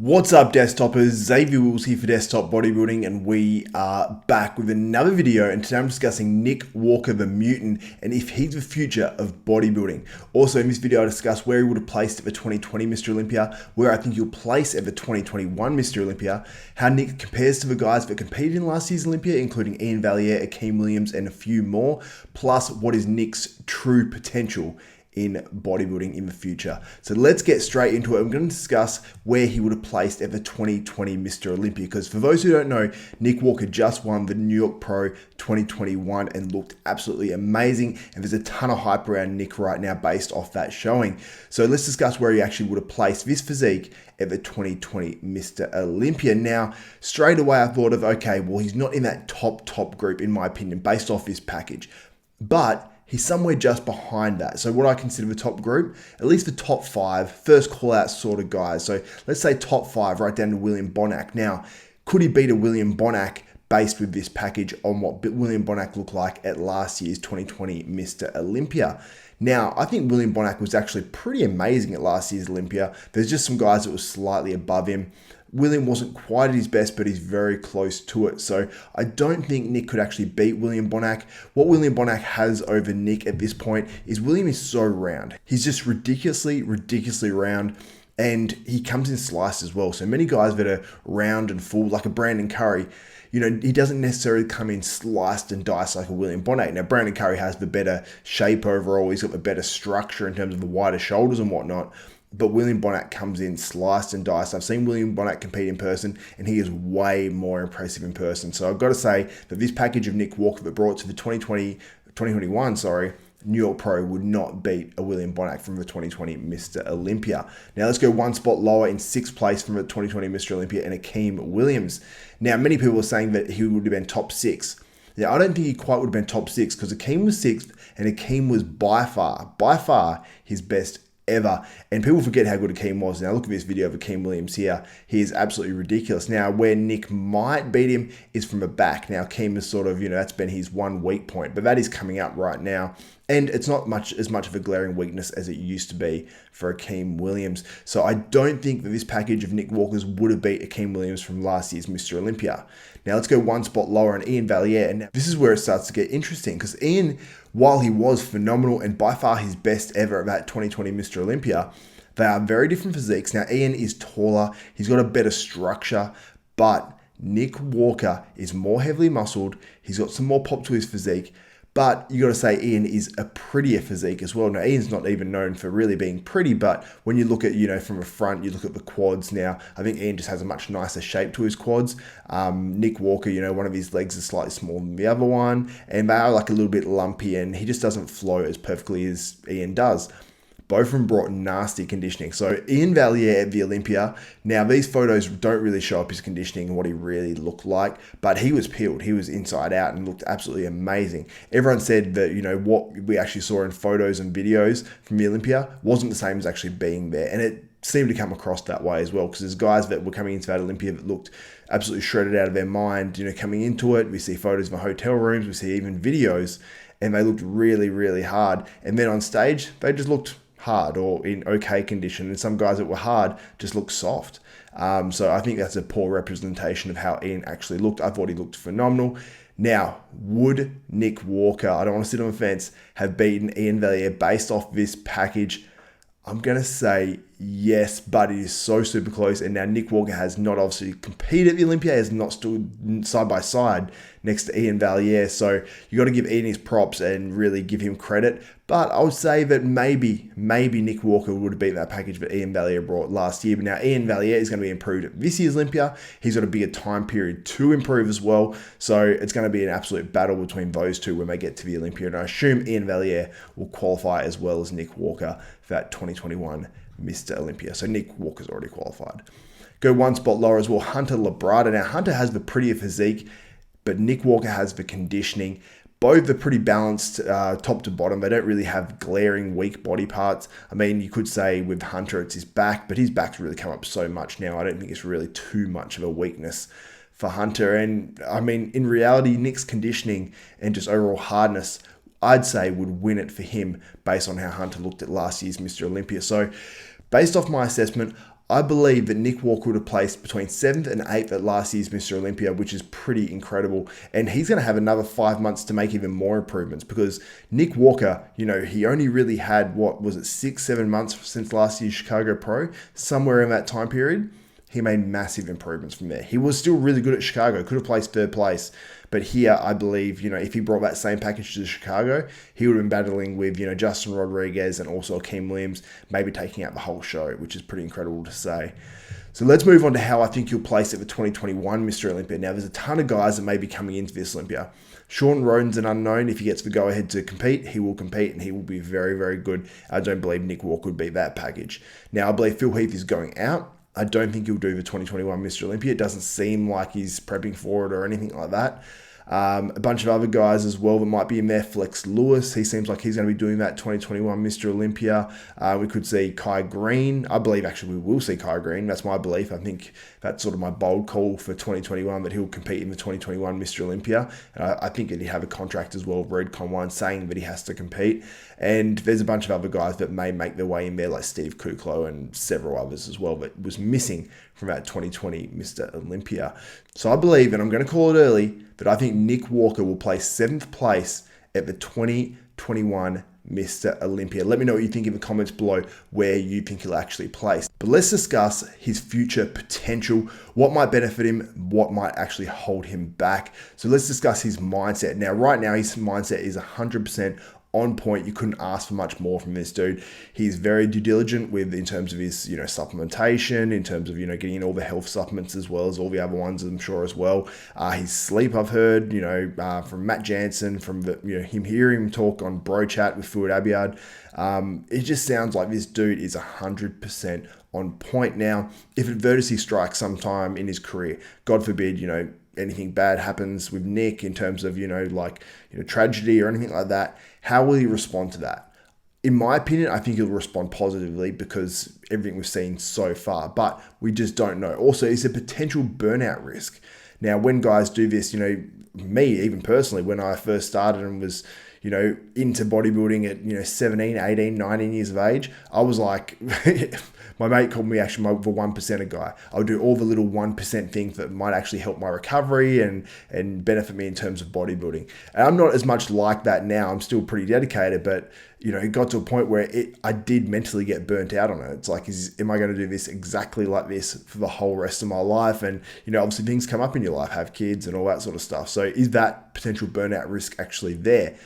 What's up, desktopers? Xavier Wills here for Desktop Bodybuilding, and we are back with another video. And today I'm discussing Nick Walker, the mutant, and if he's the future of bodybuilding. Also in this video, I discuss where he would have placed at the 2020 Mr Olympia, where I think he'll place at the 2021 Mr Olympia, how Nick compares to the guys that competed in last year's Olympia, including Iain Valliere, Akim Williams, and a few more, plus what is Nick's true potential in bodybuilding in the future. So let's get straight into it. I'm going to discuss where he would have placed at the 2020 Mr Olympia, because for those who don't know, Nick Walker just won the New York Pro 2021 and looked absolutely amazing, and there's a ton of hype around Nick right now based off that showing. So let's discuss where he actually would have placed this physique at the 2020 Mr Olympia. Now, straight away I thought of, okay, well, he's not in that top group in my opinion based off this package, but he's somewhere just behind that. So what I consider the top group, at least the top five, first call out sort of guys. So let's say top five, right down to William Bonac. Now, could he beat a William Bonac based with this package on what William Bonac looked like at last year's 2020 Mr Olympia? Now, I think William Bonac was actually pretty amazing at last year's Olympia. There's just some guys that were slightly above him. William wasn't quite at his best, but he's very close to it. So I don't think Nick could actually beat William Bonac. What William Bonac has over Nick at this point is William is so round. He's just ridiculously round, and he comes in sliced as well. So many guys that are round and full, like a Brandon Curry, you know, he doesn't necessarily come in sliced and diced like a William Bonac. Now, Brandon Curry has the better shape overall. He's got the better structure in terms of the wider shoulders and whatnot. But William Bonac comes in sliced and diced. I've seen William Bonac compete in person, and he is way more impressive in person. So I've got to say that this package of Nick Walker that brought to the 2021 New York Pro would not beat a William Bonac from the 2020 Mr Olympia. Now let's go one spot lower in sixth place from the 2020 Mr Olympia and Akim Williams. Now many people are saying that he would have been top six. Now I don't think he quite would have been top six, because Akim was sixth, and Akim was by far his best ever. And people forget how good Akim was. Now look at this video of Akim Williams here. He is absolutely ridiculous. Now where Nick might beat him is from the back. Now Akim is sort of, you know, that's been his one weak point, but that is coming up right now. And it's not as much of a glaring weakness as it used to be for Akim Williams. So I don't think that this package of Nick Walker's would have beat Akim Williams from last year's Mr Olympia. Now let's go one spot lower on Iain Valliere. And this is where it starts to get interesting, because Iain, while he was phenomenal and by far his best ever at that 2020 Mr Olympia, they are very different physiques. Now Iain is taller, he's got a better structure, but Nick Walker is more heavily muscled, he's got some more pop to his physique. But you got to say Iain is a prettier physique as well. Now, Iain's not even known for really being pretty, but when you look at, you know, from the front, you look at the quads now, I think Iain just has a much nicer shape to his quads. Nick Walker, you know, one of his legs is slightly smaller than the other one, and they are like a little bit lumpy, and he just doesn't flow as perfectly as Iain does. Both of them brought nasty conditioning. So Iain Valliere at the Olympia, now these photos don't really show up his conditioning and what he really looked like, but he was peeled. He was inside out and looked absolutely amazing. Everyone said that, you know, what we actually saw in photos and videos from the Olympia wasn't the same as actually being there. And it seemed to come across that way as well, because there's guys that were coming into that Olympia that looked absolutely shredded out of their mind, you know, coming into it. We see photos of the hotel rooms, we see even videos, and they looked really hard. And then on stage, they just looked hard or in okay condition, and some guys that were hard just looked soft. So I think that's a poor representation of how Iain actually looked. I thought he looked phenomenal. Now, would Nick Walker, I don't want to sit on the fence, have beaten Iain Valliere based off this package? I'm going to say yes, but it is so super close. And now Nick Walker has not obviously competed at the Olympia, has not stood side by side next to Iain Valliere. So you got to give Iain his props and really give him credit. But I would say that maybe Nick Walker would have beat that package that Iain Valliere brought last year. But now Iain Valliere is going to be improved at this year's Olympia. He's got a bigger time period to improve as well. So it's going to be an absolute battle between those two when they get to the Olympia. And I assume Iain Valliere will qualify as well as Nick Walker for that 2021 Mr Olympia. So Nick Walker's already qualified. Go one spot lower as well, Hunter Labrada. Now Hunter has the prettier physique, but Nick Walker has the conditioning. Both are pretty balanced top to bottom. They don't really have glaring weak body parts. I mean, you could say with Hunter it's his back, but his back's really come up so much now. I don't think it's really too much of a weakness for Hunter. And I mean, in reality, Nick's conditioning and just overall hardness, I'd say, would win it for him based on how Hunter looked at last year's Mr Olympia. So based off my assessment, I believe that Nick Walker would have placed between 7th and 8th at last year's Mr. Olympia, which is pretty incredible. And he's going to have another 5 months to make even more improvements, because Nick Walker, he only really had, 6-7 months since last year's Chicago Pro, somewhere in that time period. He made massive improvements from there. He was still really good at Chicago, could have placed 3rd place. But here, I believe, if he brought that same package to Chicago, he would have been battling with, Justin Rodriguez and also Akim Williams, maybe taking out the whole show, which is pretty incredible to say. So let's move on to how I think he'll place at the 2021 Mr. Olympia. Now, there's a ton of guys that may be coming into this Olympia. Sean Roden's an unknown. If he gets the go-ahead to compete, he will compete, and he will be very, very good. I don't believe Nick Walker would beat that package. Now, I believe Phil Heath is going out. I don't think he'll do the 2021 Mr. Olympia. It doesn't seem like he's prepping for it or anything like that. A bunch of other guys as well that might be in there. Flex Lewis, he seems like he's going to be doing that 2021 Mr. Olympia. We could see Kai Green. I believe actually we will see Kai Green. That's my belief. I think that's sort of my bold call for 2021, that he'll compete in the 2021 Mr. Olympia. I think that he'll have a contract as well, Redcon 1, saying that he has to compete. And there's a bunch of other guys that may make their way in there, like Steve Kuklo and several others as well, that was missing from that 2020 Mr. Olympia. So I believe, and I'm going to call it early, that I think Nick Walker will place 7th place at the 2021 Mr. Olympia. Let me know what you think in the comments below, where you think he'll actually place. But let's discuss his future potential, what might benefit him, what might actually hold him back. So let's discuss his mindset. Now, right now, his mindset is 100% on point. You couldn't ask for much more from this dude. He's very due diligent in terms of his, supplementation, in terms of, getting in all the health supplements as well as all the other ones, I'm sure as well. His sleep, I've heard, from Matt Jansen, from him hearing him talk on Bro Chat with Fuad Abiad. It just sounds like this dude is 100% on point. Now, if adversity strikes sometime in his career, God forbid, anything bad happens with Nick in terms of, tragedy or anything like that, how will he respond to that? In my opinion, I think he'll respond positively because everything we've seen so far, but we just don't know. Also, is a potential burnout risk. Now, when guys do this, me, even personally, when I first started and was, into bodybuilding at, 17, 18, 19 years of age, I was like, my mate called me actually the 1%er guy. I would do all the little 1% things that might actually help my recovery and benefit me in terms of bodybuilding. And I'm not as much like that now. I'm still pretty dedicated, but it got to a point where I did mentally get burnt out on it. It's like, am I going to do this exactly like this for the whole rest of my life? And, obviously things come up in your life, have kids and all that sort of stuff. So is that potential burnout risk actually there?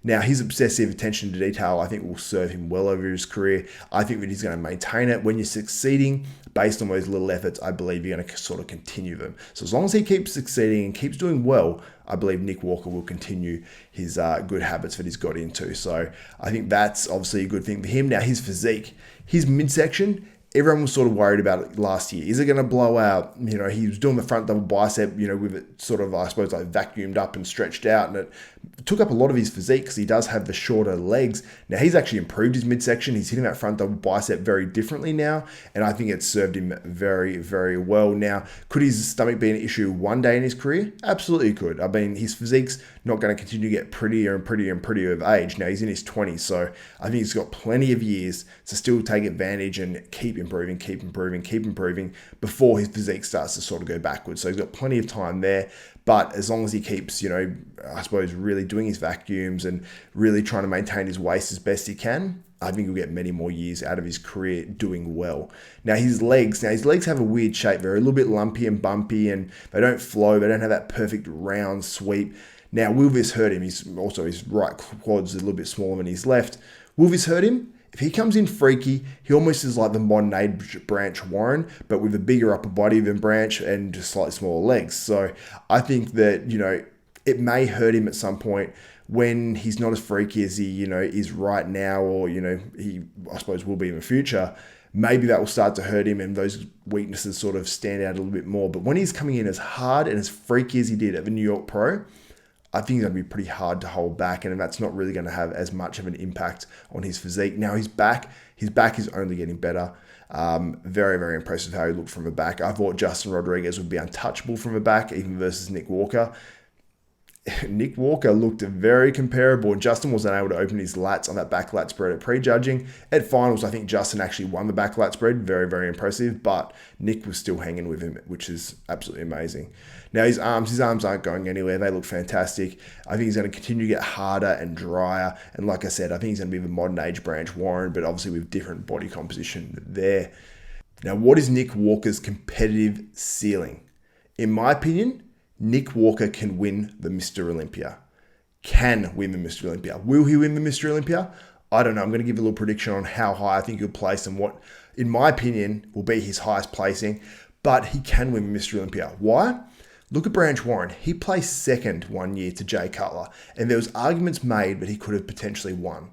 Now, his obsessive attention to detail, I think, will serve him well over his career. I think that he's going to maintain it. When you're succeeding, based on those little efforts, I believe you're going to sort of continue them. So as long as he keeps succeeding and keeps doing well, I believe Nick Walker will continue his good habits that he's got into. So I think that's obviously a good thing for him. Now, his physique, his midsection, everyone was sort of worried about it last year. Is it going to blow out? He was doing the front double bicep, with it sort of, I suppose, like vacuumed up and stretched out, and it took up a lot of his physique because he does have the shorter legs. Now, he's actually improved his midsection. He's hitting that front double bicep very differently now, and I think it's served him very, very well. Now, could his stomach be an issue one day in his career? Absolutely could. I mean, his physique's not going to continue to get prettier and prettier and prettier with age. Now, he's in his 20s, so I think he's got plenty of years to still take advantage and keep improving before his physique starts to sort of go backwards. So he's got plenty of time there. But as long as he keeps, I suppose, really doing his vacuums and really trying to maintain his waist as best he can, I think he'll get many more years out of his career doing well. Now, his legs have a weird shape. They're a little bit lumpy and bumpy, and they don't flow. They don't have that perfect round sweep. Now, will this hurt him? His right quad's a little bit smaller than his left. Will this hurt him? If he comes in freaky, he almost is like the modern age Branch Warren, but with a bigger upper body than Branch and just slightly smaller legs. So I think that, it may hurt him at some point when he's not as freaky as he, is right now, or, he, I suppose, will be in the future. Maybe that will start to hurt him and those weaknesses sort of stand out a little bit more. But when he's coming in as hard and as freaky as he did at the New York Pro, I think it's going to be pretty hard to hold back, and that's not really going to have as much of an impact on his physique. Now, his back is only getting better. Very, very impressive how he looked from the back. I thought Justin Rodriguez would be untouchable from the back, even versus Nick Walker. Nick Walker looked very comparable. Justin wasn't able to open his lats on that back lat spread at prejudging. At finals, I think Justin actually won the back lat spread. Very, very impressive. But Nick was still hanging with him, which is absolutely amazing. Now his arms aren't going anywhere. They look fantastic. I think he's going to continue to get harder and drier. And like I said, I think he's going to be the modern age Branch Warren, but obviously with different body composition there. Now, what is Nick Walker's competitive ceiling? In my opinion, Nick Walker can win the Mr. Olympia. Can win the Mr. Olympia. Will he win the Mr. Olympia? I don't know. I'm going to give a little prediction on how high I think he'll place and what, in my opinion, will be his highest placing. But he can win the Mr. Olympia. Why? Look at Branch Warren. He placed second one year to Jay Cutler. And there was arguments made that he could have potentially won.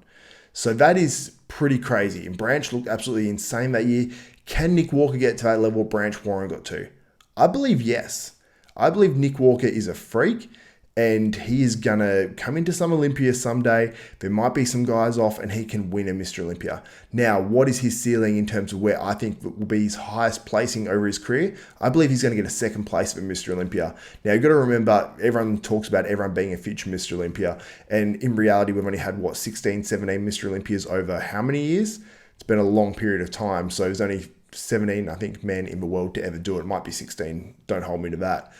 So that is pretty crazy. And Branch looked absolutely insane that year. Can Nick Walker get to that level Branch Warren got to? I believe yes. I believe Nick Walker is a freak and he is going to come into some Olympia someday. There might be some guys off and he can win a Mr. Olympia. Now, what is his ceiling in terms of where I think will be his highest placing over his career? I believe he's going to get a second place for Mr. Olympia. Now, you've got to remember, everyone talks about everyone being a future Mr. Olympia. And in reality, we've only had, 16, 17 Mr. Olympias over how many years? It's been a long period of time. So there's only 17, I think, men in the world to ever do it. It might be 16. Don't hold me to that.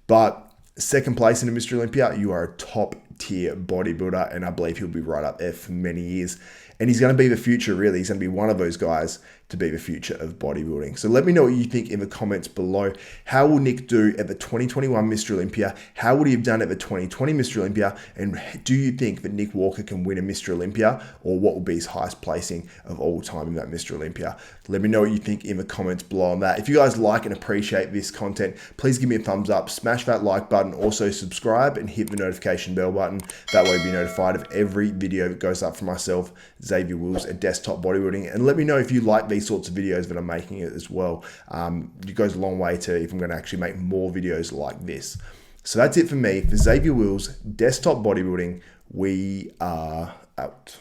But second place in a Mr. Olympia, you are a top tier bodybuilder, and I believe he'll be right up there for many years. And he's going to be the future, really. He's going to be one of those guys to be the future of bodybuilding. So let me know what you think in the comments below. How will Nick do at the 2021 Mr. Olympia? How would he have done at the 2020 Mr. Olympia? And do you think that Nick Walker can win a Mr. Olympia? Or what will be his highest placing of all time in that Mr. Olympia? Let me know what you think in the comments below on that. If you guys like and appreciate this content, please give me a thumbs up, smash that like button, also subscribe and hit the notification bell button. That way you'll be notified of every video that goes up from myself, Xavier Wills at Desktop Bodybuilding. And let me know if you like these sorts of videos that I'm making as well. It goes a long way to if I'm going to actually make more videos like this. So that's it for me. For Xavier Wills, Desktop Bodybuilding, we are out.